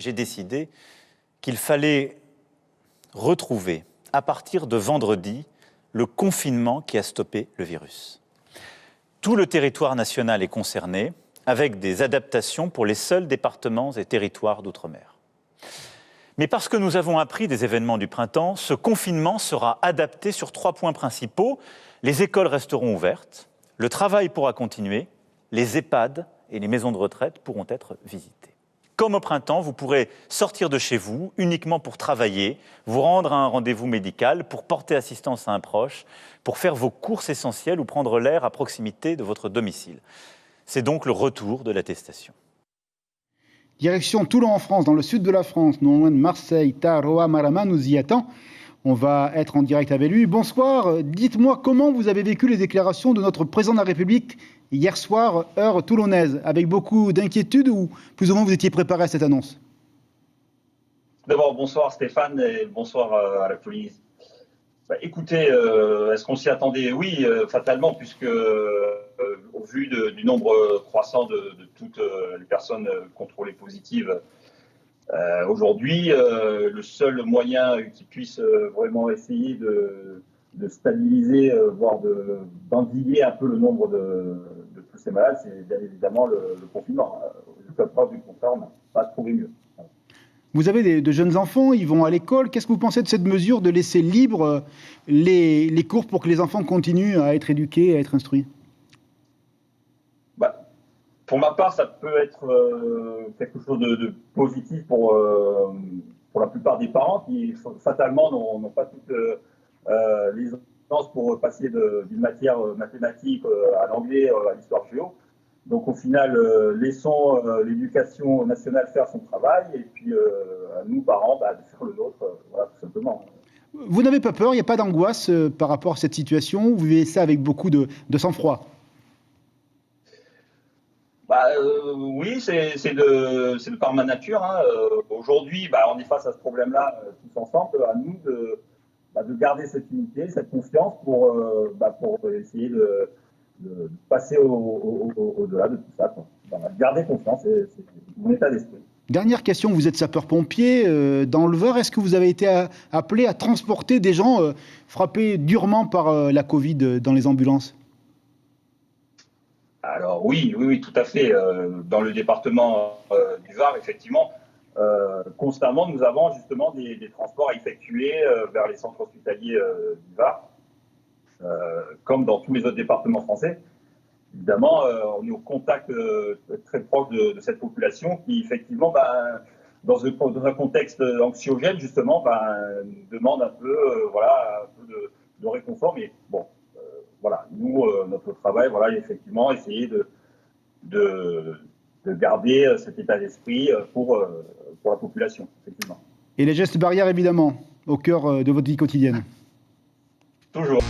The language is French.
j'ai décidé qu'il fallait retrouver, à partir de vendredi, le confinement qui a stoppé le virus. Tout le territoire national est concerné, avec des adaptations pour les seuls départements et territoires d'outre-mer. Mais parce que nous avons appris des événements du printemps, ce confinement sera adapté sur 3 points principaux. Les écoles resteront ouvertes, le travail pourra continuer, les EHPAD et les maisons de retraite pourront être visitées. Comme au printemps, vous pourrez sortir de chez vous uniquement pour travailler, vous rendre à un rendez-vous médical, pour porter assistance à un proche, pour faire vos courses essentielles ou prendre l'air à proximité de votre domicile. C'est donc le retour de l'attestation. Direction Toulon en France, dans le sud de la France, non loin de Marseille, Taroa Marama nous y attend. On va être en direct avec lui. Bonsoir, dites-moi comment vous avez vécu les déclarations de notre président de la République hier soir, heure toulonnaise, avec beaucoup d'inquiétude ou plus ou moins vous étiez préparé à cette annonce? D'abord, bonsoir Stéphane et bonsoir à la police. Écoutez, est-ce qu'on s'y attendait? Oui, fatalement, puisque au vu du nombre croissant de toutes les personnes contrôlées positives aujourd'hui, le seul moyen qui puisse vraiment essayer de stabiliser, voire d'endiguer un peu le nombre de tous ces malades, c'est bien évidemment le confinement. Jusqu'à preuve du contraire, on n'a pas trouvé mieux. Vous avez de jeunes enfants, ils vont à l'école. Qu'est-ce que vous pensez de cette mesure de laisser libre les cours pour que les enfants continuent à être éduqués, à être instruits? Pour ma part, ça peut être quelque chose de positif pour la plupart des parents qui, fatalement, n'ont pas toutes les aisances pour passer d'une matière mathématique à l'anglais, à l'histoire géo. Donc au final, laissons l'éducation nationale faire son travail et puis à nous, parents, de faire le nôtre, voilà, tout simplement. Vous n'avez pas peur, il n'y a pas d'angoisse par rapport à cette situation? Vous vivez ça avec beaucoup de sang-froid? Oui, c'est de par ma nature. Hein. Aujourd'hui, on est face à ce problème-là tous ensemble. À nous de garder cette unité, cette confiance pour essayer de passer au-delà de tout ça. Garder confiance, c'est mon état d'esprit. Dernière question, vous êtes sapeur-pompier dans le Var. Est-ce que vous avez été appelé à transporter des gens frappés durement par la Covid dans les ambulances? Alors oui, tout à fait. Dans le département du Var, effectivement, constamment, nous avons justement des transports à effectuer vers les centres hospitaliers du Var, comme dans tous les autres départements français. Évidemment, on est au contact très proche de cette population qui, effectivement, dans un contexte anxiogène, justement, nous demande un peu, un peu de réconfort. Mais bon, nous, notre travail, effectivement, essayer de garder cet état d'esprit pour la population, effectivement. Et les gestes barrières, évidemment, au cœur de votre vie quotidienne. Toujours.